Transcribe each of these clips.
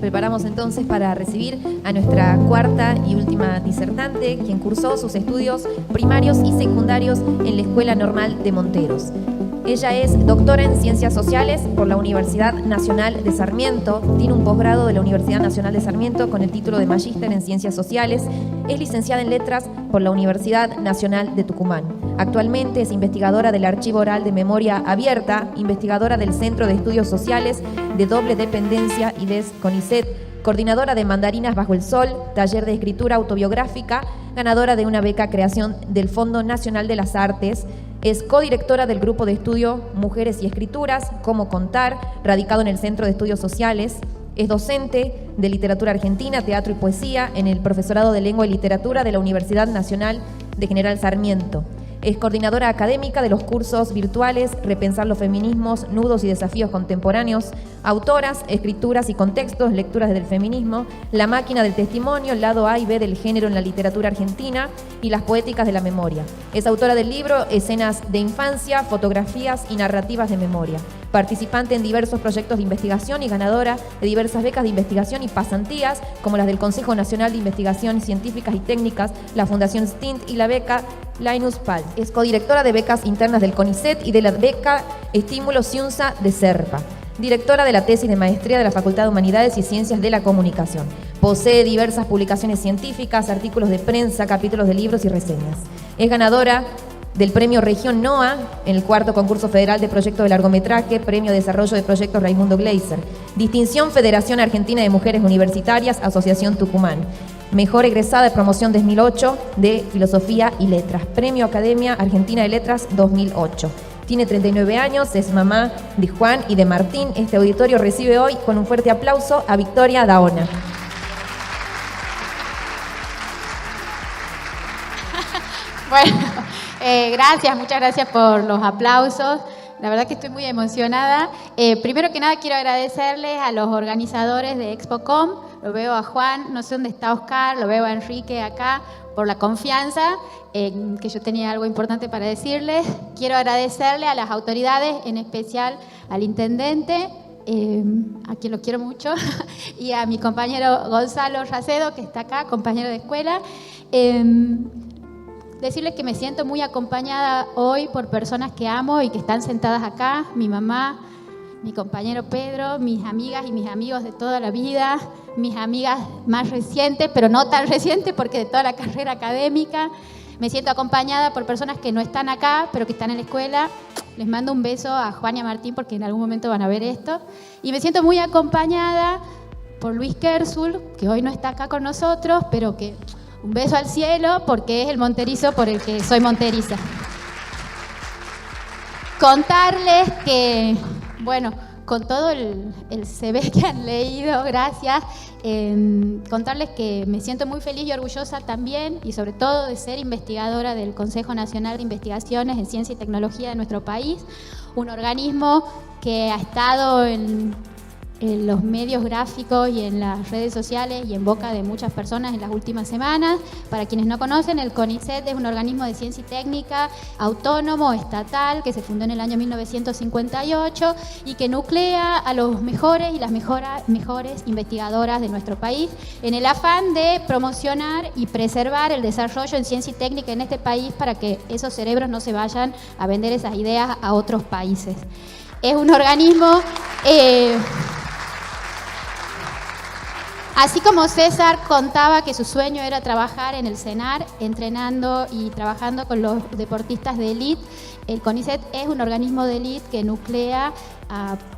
preparamos entonces para recibir a nuestra cuarta y última disertante, quien cursó sus estudios primarios y secundarios en la Escuela Normal de Monteros. Ella es doctora en Ciencias Sociales por la Universidad Nacional de Sarmiento, tiene un posgrado de la Universidad Nacional de Sarmiento con el título de Magíster en Ciencias Sociales, es licenciada en Letras por la Universidad Nacional de Tucumán. Actualmente es investigadora del Archivo Oral de Memoria Abierta, investigadora del Centro de Estudios Sociales de Doble Dependencia y del CONICET, coordinadora de Mandarinas Bajo el Sol, taller de escritura autobiográfica, ganadora de una beca creación del Fondo Nacional de las Artes, es codirectora del grupo de estudio Mujeres y Escrituras, Cómo Contar, radicado en el Centro de Estudios Sociales, es docente de Literatura Argentina, Teatro y Poesía en el Profesorado de Lengua y Literatura de la Universidad Nacional de General Sarmiento. Es coordinadora académica de los cursos virtuales Repensar los feminismos, nudos y desafíos contemporáneos, autoras, escrituras y contextos, lecturas del feminismo, La máquina del testimonio, lado A y B del género en la literatura argentina y las poéticas de la memoria. Es autora del libro Escenas de infancia, fotografías y narrativas de memoria. Participante en diversos proyectos de investigación y ganadora de diversas becas de investigación y pasantías, como las del Consejo Nacional de Investigaciones Científicas y Técnicas, la Fundación Stint y la beca Linus Pauls. Es codirectora de becas internas del CONICET y de la beca Estímulo Ciunza de SERPA. Directora de la tesis de maestría de la Facultad de Humanidades y Ciencias de la Comunicación. Posee diversas publicaciones científicas, artículos de prensa, capítulos de libros y reseñas. Es ganadora del Premio Región NOA en el cuarto concurso federal de proyecto de largometraje, Premio Desarrollo de Proyectos Raimundo Gleiser. Distinción Federación Argentina de Mujeres Universitarias, Asociación Tucumán. Mejor egresada de promoción 2008 de Filosofía y Letras. Premio Academia Argentina de Letras 2008. Tiene 39 años, es mamá de Juan y de Martín. Este auditorio recibe hoy con un fuerte aplauso a Victoria Daona. Bueno, gracias, muchas gracias por los aplausos. La verdad que estoy muy emocionada. Primero que nada quiero agradecerles a los organizadores de ExpoCom. Lo veo a Juan, no sé dónde está Oscar, lo veo a Enrique acá, por la confianza, que yo tenía algo importante para decirles. Quiero agradecerle a las autoridades, en especial al intendente, a quien lo quiero mucho, y a mi compañero Gonzalo Racedo, que está acá, compañero de escuela. Decirles que me siento muy acompañada hoy por personas que amo y que están sentadas acá, mi mamá, mi compañero Pedro, mis amigas y mis amigos de toda la vida, mis amigas más recientes, pero no tan recientes porque de toda la carrera académica. Me siento acompañada por personas que no están acá, pero que están en la escuela. Les mando un beso a Juan y a Martín porque en algún momento van a ver esto. Y me siento muy acompañada por Luis Kersul, que hoy no está acá con nosotros, pero que un beso al cielo porque es el monterizo por el que soy monteriza. Contarles que, bueno, con todo el CV que han leído, gracias, contarles que me siento muy feliz y orgullosa también y sobre todo de ser investigadora del Consejo Nacional de Investigaciones en Ciencia y Tecnología de nuestro país, un organismo que ha estado en los medios gráficos y en las redes sociales y en boca de muchas personas en las últimas semanas. Para quienes no conocen, el CONICET es un organismo de ciencia y técnica autónomo, estatal, que se fundó en el año 1958 y que nuclea a los mejores y las mejores investigadoras de nuestro país en el afán de promocionar y preservar el desarrollo en ciencia y técnica en este país para que esos cerebros no se vayan a vender esas ideas a otros países. Es un organismo... Así como César contaba que su sueño era trabajar en el CENAR, entrenando y trabajando con los deportistas de élite, el CONICET es un organismo de élite que nuclea,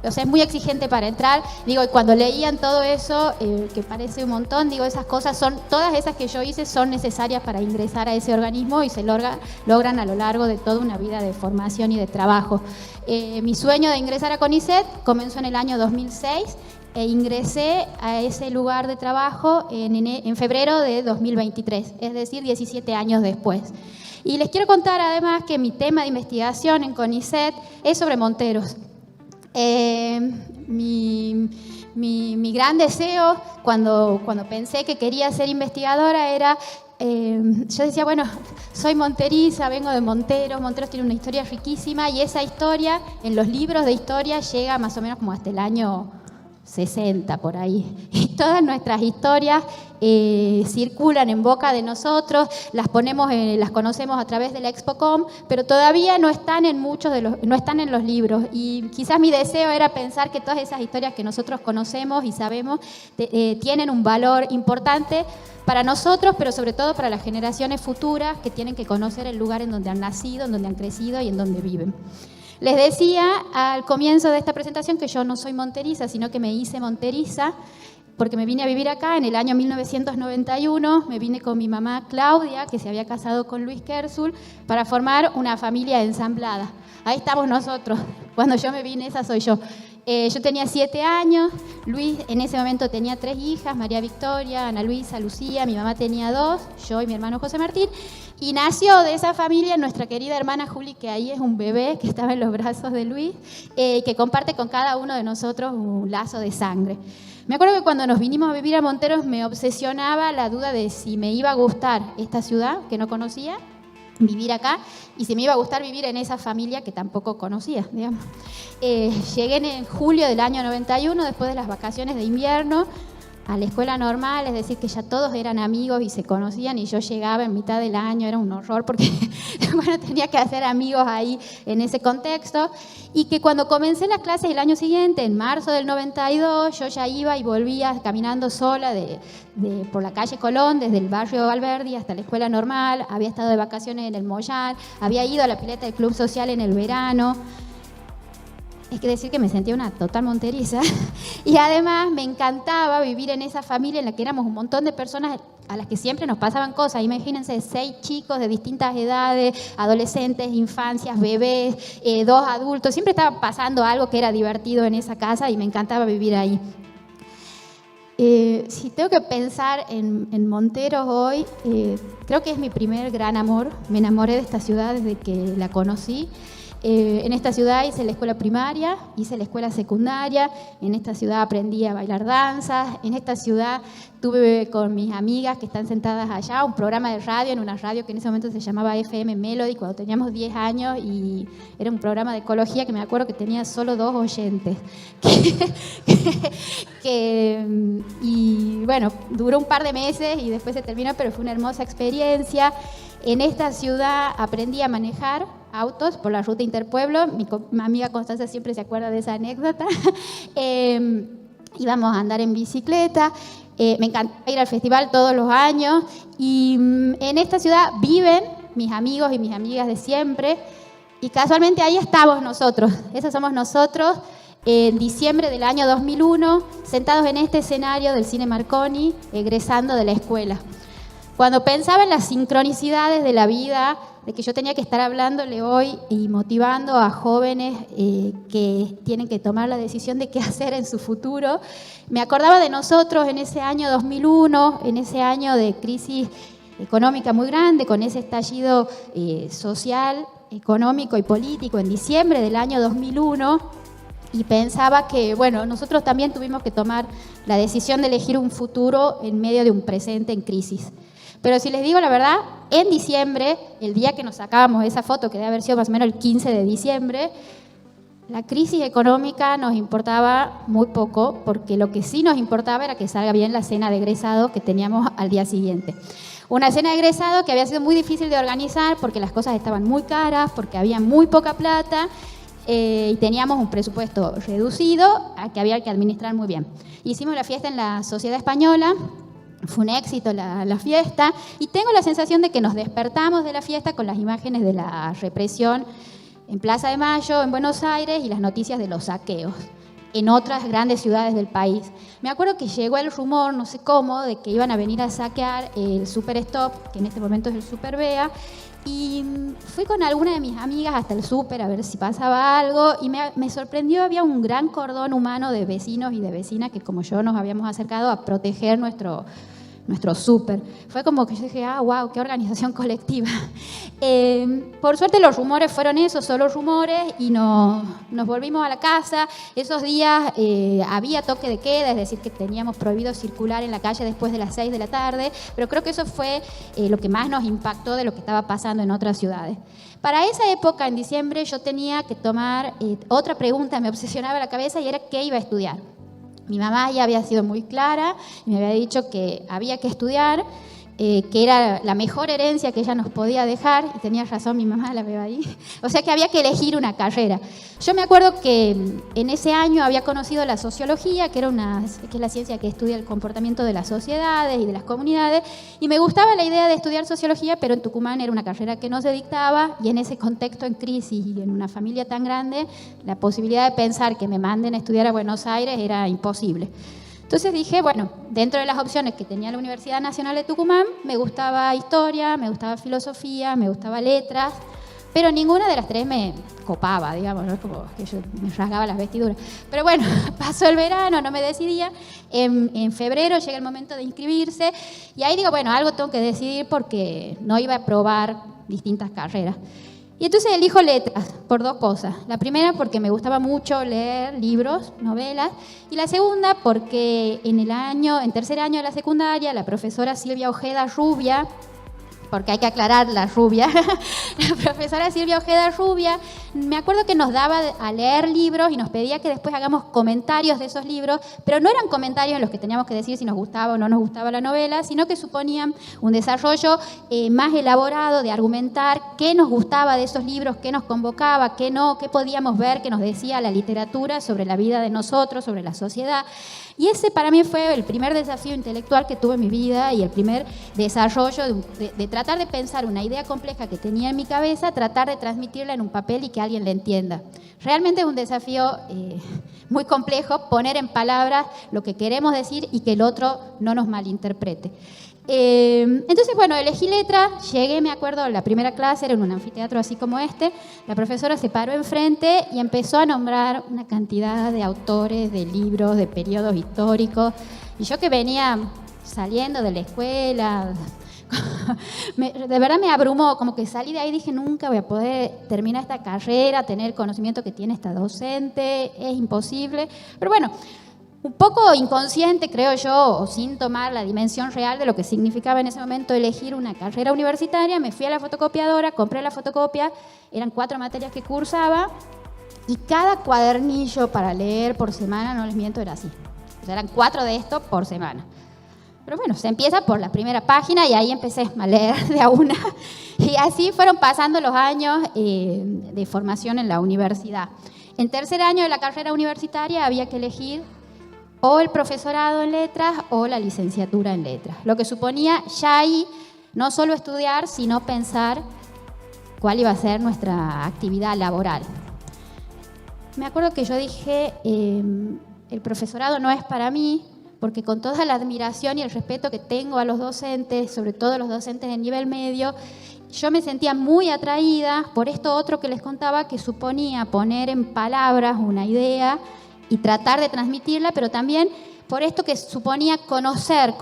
o sea, es muy exigente para entrar. Digo, cuando leían todo eso, que parece un montón, digo, esas cosas son, todas esas que yo hice son necesarias para ingresar a ese organismo y se logran a lo largo de toda una vida de formación y de trabajo. Mi sueño de ingresar a CONICET comenzó en el año 2006, e ingresé a ese lugar de trabajo en febrero de 2023, es decir, 17 años después. Y les quiero contar además que mi tema de investigación en CONICET es sobre Monteros. Mi gran deseo cuando pensé que quería ser investigadora era... yo decía, bueno, soy monteriza, vengo de Monteros, Monteros tiene una historia riquísima y esa historia en los libros de historia llega más o menos como hasta el año 60 por ahí. Y todas nuestras historias circulan en boca de nosotros, las conocemos a través de la ExpoCom, pero todavía no están en no están en los libros. Y quizás mi deseo era pensar que todas esas historias que nosotros conocemos y sabemos tienen un valor importante para nosotros, pero sobre todo para las generaciones futuras que tienen que conocer el lugar en donde han nacido, en donde han crecido y en donde viven. Les decía al comienzo de esta presentación que yo no soy monteriza, sino que me hice monteriza porque me vine a vivir acá en el año 1991. Me vine con mi mamá Claudia, que se había casado con Luis Kersul, para formar una familia ensamblada. Ahí estamos nosotros. Cuando yo me vine, esa soy yo. Yo tenía 7 años, Luis en ese momento tenía 3 hijas, María Victoria, Ana Luisa, Lucía, mi mamá tenía 2, yo y mi hermano José Martín, y nació de esa familia nuestra querida hermana Juli, que ahí es un bebé que estaba en los brazos de Luis, que comparte con cada uno de nosotros un lazo de sangre. Me acuerdo que cuando nos vinimos a vivir a Monteros me obsesionaba la duda de si me iba a gustar esta ciudad que no conocía, vivir acá, y si me iba a gustar vivir en esa familia que tampoco conocía, digamos. Llegué en julio del año 91, después de las vacaciones de invierno, a la escuela normal, es decir, que ya todos eran amigos y se conocían, y yo llegaba en mitad del año, era un horror porque bueno, tenía que hacer amigos ahí en ese contexto, y que cuando comencé las clases el año siguiente, en marzo del 92, yo ya iba y volvía caminando sola por la calle Colón, desde el barrio Alberdi hasta la escuela normal, había estado de vacaciones en el Moyal, había ido a la pileta del Club Social en el verano. Es que decir que me sentía una total monteriza y además me encantaba vivir en esa familia en la que éramos un montón de personas a las que siempre nos pasaban cosas. Imagínense, 6 chicos de distintas edades, adolescentes, infancias, bebés, 2 adultos. Siempre estaba pasando algo que era divertido en esa casa y me encantaba vivir ahí. Si tengo que pensar en Monteros hoy, creo que es mi primer gran amor. Me enamoré de esta ciudad desde que la conocí. En esta ciudad hice la escuela primaria, hice la escuela secundaria, en esta ciudad aprendí a bailar danzas, en esta ciudad tuve con mis amigas que están sentadas allá un programa de radio, en una radio que en ese momento se llamaba FM Melody, cuando teníamos 10 años, y era un programa de ecología que me acuerdo que tenía solo 2 oyentes. Y bueno, duró un par de meses y después se terminó, pero fue una hermosa experiencia. En esta ciudad aprendí a manejar autos por la ruta Interpueblo. Mi amiga Constanza siempre se acuerda de esa anécdota. Íbamos a andar en bicicleta. Me encantaba ir al festival todos los años. Y en esta ciudad viven mis amigos y mis amigas de siempre. Y casualmente ahí estamos nosotros. Esos somos nosotros. En diciembre del año 2001, sentados en este escenario del Cine Marconi, egresando de la escuela. Cuando pensaba en las sincronicidades de la vida, de que yo tenía que estar hablándole hoy y motivando a jóvenes que tienen que tomar la decisión de qué hacer en su futuro, me acordaba de nosotros en ese año 2001, en ese año de crisis económica muy grande, con ese estallido social, económico y político en diciembre del año 2001, y pensaba que, bueno, nosotros también tuvimos que tomar la decisión de elegir un futuro en medio de un presente en crisis. Pero si les digo la verdad, en diciembre, el día que nos sacábamos esa foto, que debe haber sido más o menos el 15 de diciembre, la crisis económica nos importaba muy poco, porque lo que sí nos importaba era que salga bien la cena de egresado que teníamos al día siguiente. Una cena de egresado que había sido muy difícil de organizar porque las cosas estaban muy caras, porque había muy poca plata y teníamos un presupuesto reducido que había que administrar muy bien. Hicimos la fiesta en la Sociedad Española. Fue un éxito la fiesta, y tengo la sensación de que nos despertamos de la fiesta con las imágenes de la represión en Plaza de Mayo, en Buenos Aires, y las noticias de los saqueos en otras grandes ciudades del país. Me acuerdo que llegó el rumor, no sé cómo, de que iban a venir a saquear el Super Stop, que en este momento es el Super Bea, y fui con alguna de mis amigas hasta el súper a ver si pasaba algo, y me sorprendió, había un gran cordón humano de vecinos y de vecinas que, como yo, nos habíamos acercado a proteger nuestro súper. Fue como que yo dije, wow, qué organización colectiva. Por suerte los rumores fueron esos, solo rumores, y nos volvimos a la casa. Esos días había toque de queda, es decir, que teníamos prohibido circular en la calle después de las 6 de la tarde, pero creo que eso fue lo que más nos impactó de lo que estaba pasando en otras ciudades. Para esa época, en diciembre, yo tenía que tomar otra pregunta, me obsesionaba la cabeza, y era qué iba a estudiar. Mi mamá ya había sido muy clara y me había dicho que había que estudiar, que era la mejor herencia que ella nos podía dejar, y tenía razón mi mamá, la veo ahí, o sea que había que elegir una carrera. Yo me acuerdo que en ese año había conocido la sociología, que es la ciencia que estudia el comportamiento de las sociedades y de las comunidades, y me gustaba la idea de estudiar sociología, pero en Tucumán era una carrera que no se dictaba, y en ese contexto en crisis y en una familia tan grande, la posibilidad de pensar que me manden a estudiar a Buenos Aires era imposible. Entonces dije, bueno, dentro de las opciones que tenía la Universidad Nacional de Tucumán, me gustaba historia, me gustaba filosofía, me gustaba letras, pero ninguna de las tres me copaba, digamos, no es como que yo me rasgaba las vestiduras. Pero bueno, pasó el verano, no me decidía, en febrero llega el momento de inscribirse, y ahí digo, bueno, algo tengo que decidir porque no iba a probar distintas carreras. Y entonces elijo letras por dos cosas. La primera porque me gustaba mucho leer libros, novelas, y la segunda porque en tercer año de la secundaria, la profesora Silvia Ojeda Rubia, porque hay que aclarar la rubia, la profesora Silvia Ojeda Rubia, me acuerdo que nos daba a leer libros y nos pedía que después hagamos comentarios de esos libros, pero no eran comentarios en los que teníamos que decir si nos gustaba o no nos gustaba la novela, sino que suponían un desarrollo más elaborado de argumentar qué nos gustaba de esos libros, qué nos convocaba, qué no, qué podíamos ver, qué nos decía la literatura sobre la vida de nosotros, sobre la sociedad. Y ese para mí fue el primer desafío intelectual que tuve en mi vida y el primer desarrollo de tratar de pensar una idea compleja que tenía en mi cabeza, tratar de transmitirla en un papel y que alguien la entienda. Realmente es un desafío muy complejo poner en palabras lo que queremos decir y que el otro no nos malinterprete. Entonces, bueno, elegí letra, llegué, me acuerdo, la primera clase era en un anfiteatro así como este, la profesora se paró enfrente y empezó a nombrar una cantidad de autores, de libros, de periodos históricos, y yo que venía saliendo de la escuela, de verdad me abrumó, como que salí de ahí y dije, nunca voy a poder terminar esta carrera, tener el conocimiento que tiene esta docente, es imposible, pero bueno, un poco inconsciente, creo yo, o sin tomar la dimensión real de lo que significaba en ese momento elegir una carrera universitaria, me fui a la fotocopiadora, compré la fotocopia, eran 4 materias que cursaba, y cada cuadernillo para leer por semana, no les miento, era así. O sea, eran 4 de estos por semana. Pero bueno, se empieza por la primera página y ahí empecé a leer de a una. Y así fueron pasando los años de formación en la universidad. En tercer año de la carrera universitaria había que elegir o el profesorado en letras o la licenciatura en letras. Lo que suponía ya ahí no solo estudiar, sino pensar cuál iba a ser nuestra actividad laboral. Me acuerdo que yo dije, el profesorado no es para mí, porque con toda la admiración y el respeto que tengo a los docentes, sobre todo los docentes de nivel medio, yo me sentía muy atraída por esto otro que les contaba, que suponía poner en palabras una idea y tratar de transmitirla, pero también por esto que suponía conocer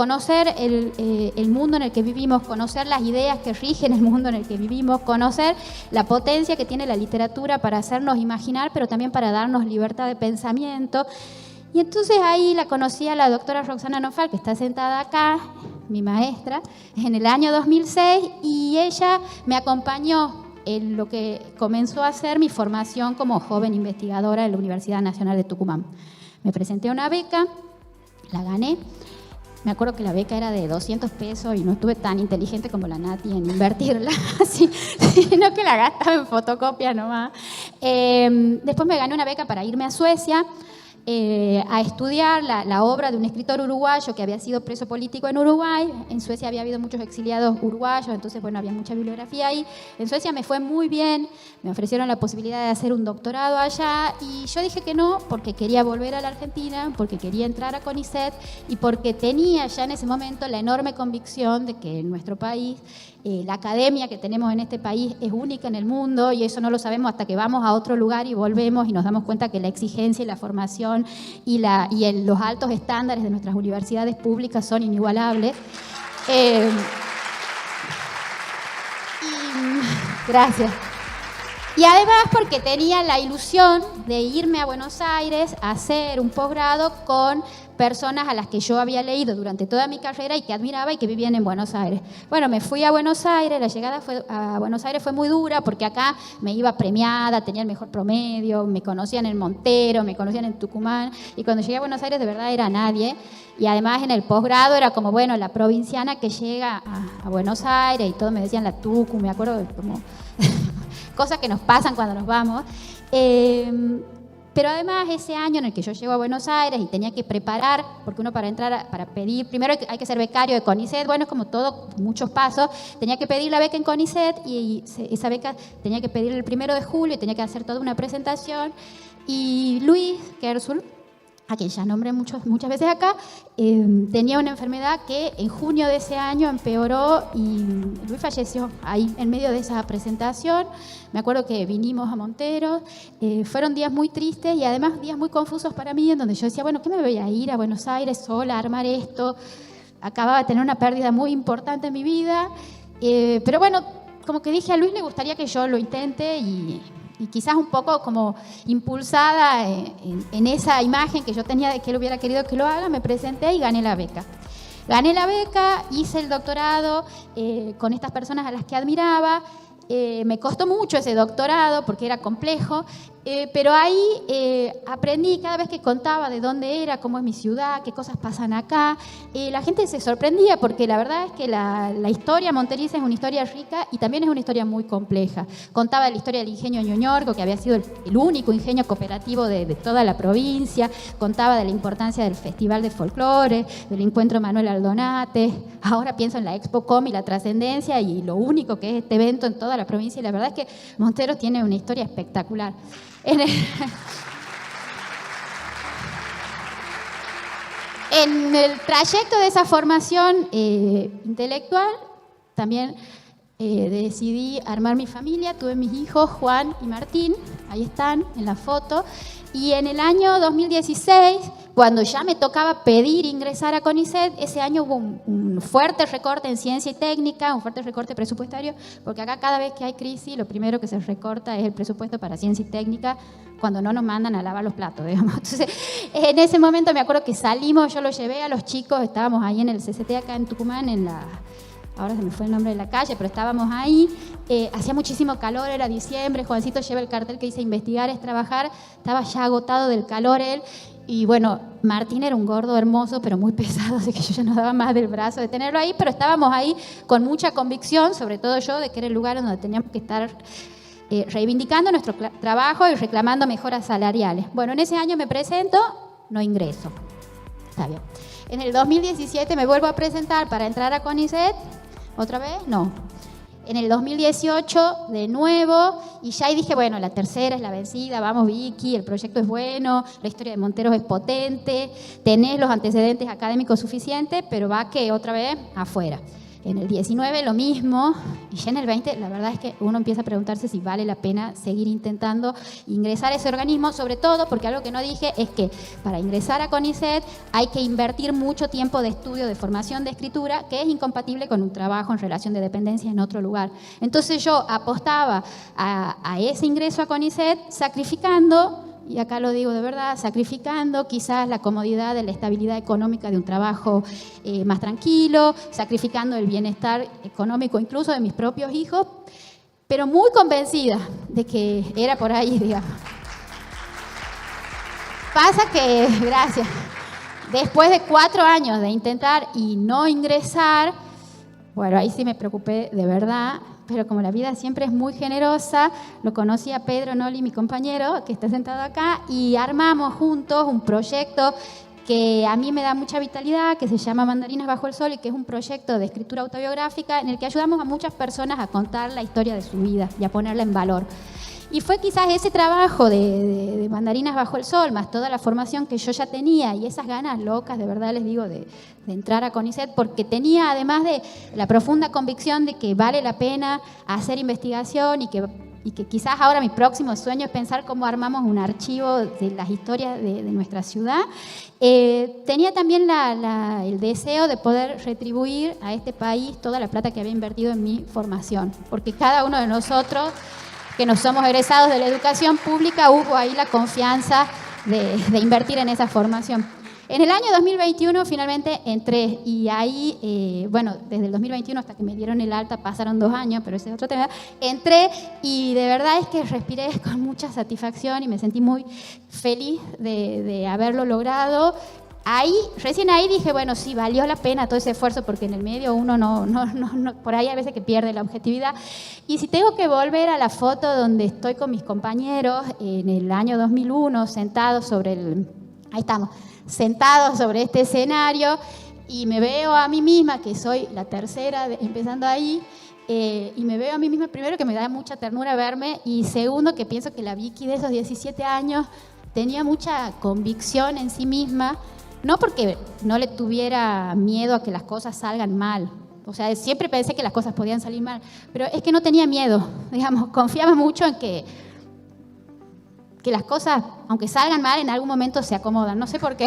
el mundo en el que vivimos, conocer las ideas que rigen el mundo en el que vivimos, conocer la potencia que tiene la literatura para hacernos imaginar, pero también para darnos libertad de pensamiento. Y entonces ahí la conocí a la doctora Roxana Nofal, que está sentada acá, mi maestra, en el año 2006, y ella me acompañó en lo que comenzó a ser mi formación como joven investigadora en la Universidad Nacional de Tucumán. Me presenté a una beca, la gané. Me acuerdo que la beca era de 200 pesos y no estuve tan inteligente como la Nati en invertirla, sino que la gastaba en fotocopia nomás. Después me gané una beca para irme a Suecia, a estudiar la obra de un escritor uruguayo que había sido preso político en Uruguay. En Suecia había habido muchos exiliados uruguayos, entonces bueno, había mucha bibliografía ahí. En Suecia me fue muy bien, me ofrecieron la posibilidad de hacer un doctorado allá y yo dije que no porque quería volver a la Argentina, porque quería entrar a CONICET y porque tenía ya en ese momento la enorme convicción de que en nuestro país la academia que tenemos en este país es única en el mundo y eso no lo sabemos hasta que vamos a otro lugar y volvemos y nos damos cuenta que la exigencia y la formación y los altos estándares de nuestras universidades públicas son inigualables. Gracias. Y además porque tenía la ilusión de irme a Buenos Aires a hacer un posgrado con personas a las que yo había leído durante toda mi carrera y que admiraba y que vivían en Buenos Aires. Bueno, me fui a Buenos Aires, la llegada a Buenos Aires fue muy dura porque acá me iba premiada, tenía el mejor promedio, me conocían en Montero, me conocían en Tucumán, y cuando llegué a Buenos Aires de verdad era nadie. Y además en el posgrado era como, bueno, la provinciana que llega a Buenos Aires, y todos me decían la Tucu, me acuerdo como cosas que nos pasan cuando nos vamos. Pero además ese año en el que yo llego a Buenos Aires y tenía que preparar, porque uno para entrar, para pedir, primero hay que ser becario de CONICET, bueno, es como todo, muchos pasos, tenía que pedir la beca en CONICET y esa beca tenía que pedir el 1 de julio y tenía que hacer toda una presentación. Y Luis Kersul, a quien ya nombré muchas veces acá, tenía una enfermedad que en junio de ese año empeoró y Luis falleció ahí en medio de esa presentación. Me acuerdo que vinimos a Montero, fueron días muy tristes y además días muy confusos para mí, en donde yo decía, bueno, ¿qué me voy a ir a Buenos Aires sola a armar esto? Acababa de tener una pérdida muy importante en mi vida, pero bueno, como que dije, a Luis le gustaría que yo lo intente y quizás un poco como impulsada en esa imagen que yo tenía de que él hubiera querido que lo haga, me presenté y gané la beca. Gané la beca, hice el doctorado con estas personas a las que admiraba. Me costó mucho ese doctorado porque era complejo, pero ahí aprendí cada vez que contaba de dónde era, cómo es mi ciudad, qué cosas pasan acá. La gente se sorprendía porque la verdad es que la historia monteriza es una historia rica y también es una historia muy compleja. Contaba la historia del ingenio Ñuñorco, que había sido el único ingenio cooperativo de toda la provincia. Contaba de la importancia del Festival de Folclore, del encuentro Manuel Aldonate. Ahora pienso en la Expo Com y la trascendencia y lo único que es este evento en toda la provincia, y la verdad es que Montero tiene una historia espectacular. En el trayecto de esa formación intelectual también decidí armar mi familia, tuve mis hijos Juan y Martín, ahí están en la foto, y en el año 2016, cuando ya me tocaba pedir ingresar a CONICET, ese año hubo un fuerte recorte en ciencia y técnica, un fuerte recorte presupuestario, porque acá cada vez que hay crisis, lo primero que se recorta es el presupuesto para ciencia y técnica, cuando no nos mandan a lavar los platos, digamos. Entonces, en ese momento me acuerdo que salimos, yo los llevé a los chicos, estábamos ahí en el CCT acá en Tucumán, ahora se me fue el nombre de la calle, pero estábamos ahí, hacía muchísimo calor, era diciembre, Juancito lleva el cartel que dice investigar es trabajar, estaba ya agotado del calor él, y bueno, Martín era un gordo hermoso, pero muy pesado, así que yo ya no daba más del brazo de tenerlo ahí, pero estábamos ahí con mucha convicción, sobre todo yo, de que era el lugar donde teníamos que estar reivindicando nuestro trabajo y reclamando mejoras salariales. Bueno, en ese año me presento, no ingreso. Está bien. En el 2017 me vuelvo a presentar para entrar a CONICET, ¿otra vez? No. En el 2018 de nuevo, y ya ahí dije, bueno, la tercera es la vencida, vamos Vicky, el proyecto es bueno, la historia de Monteros es potente, tenés los antecedentes académicos suficientes, pero va que otra vez afuera. En el 19 lo mismo, y ya en el 20 la verdad es que uno empieza a preguntarse si vale la pena seguir intentando ingresar a ese organismo, sobre todo porque algo que no dije es que para ingresar a CONICET hay que invertir mucho tiempo de estudio, de formación, de escritura, que es incompatible con un trabajo en relación de dependencia en otro lugar. Entonces yo apostaba a ese ingreso a CONICET sacrificando, y acá lo digo de verdad, sacrificando quizás la comodidad de la estabilidad económica de un trabajo más tranquilo, sacrificando el bienestar económico incluso de mis propios hijos, pero muy convencida de que era por ahí, digamos. Pasa que, gracias, después de 4 años de intentar y no ingresar, bueno, ahí sí me preocupé de verdad, pero como la vida siempre es muy generosa, lo conocí a Pedro Noli, mi compañero, que está sentado acá, y armamos juntos un proyecto que a mí me da mucha vitalidad, que se llama Mandarinas bajo el sol, y que es un proyecto de escritura autobiográfica en el que ayudamos a muchas personas a contar la historia de su vida y a ponerla en valor. Y fue quizás ese trabajo de Mandarinas bajo el sol, más toda la formación que yo ya tenía y esas ganas locas, de verdad les digo, de entrar a CONICET, porque tenía además de la profunda convicción de que vale la pena hacer investigación y que quizás ahora mi próximo sueño es pensar cómo armamos un archivo de las historias de nuestra ciudad. Tenía también el deseo de poder retribuir a este país toda la plata que había invertido en mi formación, porque cada uno de nosotros que no somos egresados de la educación pública, hubo ahí la confianza de invertir en esa formación. En el año 2021 finalmente entré y ahí, bueno, desde el 2021 hasta que me dieron el alta pasaron 2 años, pero ese es otro tema. Entré y de verdad es que respiré con mucha satisfacción y me sentí muy feliz de haberlo logrado. Recién ahí dije, bueno, sí, valió la pena todo ese esfuerzo, porque en el medio uno no, por ahí a veces que pierde la objetividad. Y si tengo que volver a la foto donde estoy con mis compañeros en el año 2001, sentados sobre este escenario, y me veo a mí misma, que soy la tercera, empezando ahí, y me veo a mí misma, primero que me da mucha ternura verme, y segundo que pienso que la Vicky de esos 17 años tenía mucha convicción en sí misma, no porque no le tuviera miedo a que las cosas salgan mal. O sea, siempre pensé que las cosas podían salir mal, pero es que no tenía miedo, digamos, confiaba mucho en que las cosas, aunque salgan mal, en algún momento se acomodan. No sé por qué.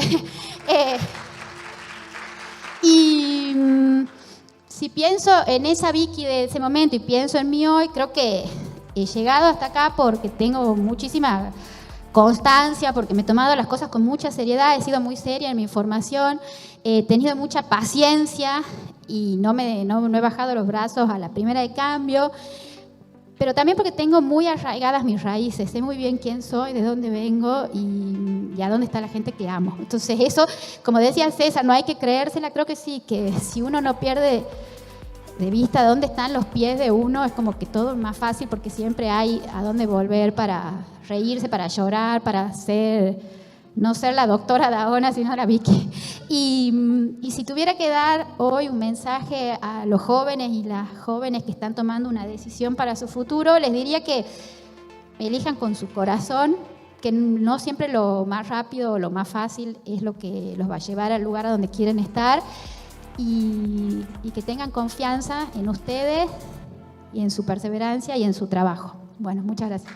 Si pienso en esa Vicky de ese momento y pienso en mí hoy, creo que he llegado hasta acá porque tengo muchísima constancia, porque me he tomado las cosas con mucha seriedad, he sido muy seria en mi formación, he tenido mucha paciencia y no he bajado los brazos a la primera de cambio, pero también porque tengo muy arraigadas mis raíces, sé muy bien quién soy, de dónde vengo y a dónde está la gente que amo. Entonces eso, como decía César, no hay que creérsela, creo que sí, que si uno no pierde de vista dónde están los pies de uno, es como que todo es más fácil, porque siempre hay a dónde volver para reírse, para llorar, para no ser la doctora Daona, sino la Vicky. Y si tuviera que dar hoy un mensaje a los jóvenes y las jóvenes que están tomando una decisión para su futuro, les diría que elijan con su corazón, que no siempre lo más rápido o lo más fácil es lo que los va a llevar al lugar a donde quieren estar, y que tengan confianza en ustedes y en su perseverancia y en su trabajo. Bueno, muchas gracias.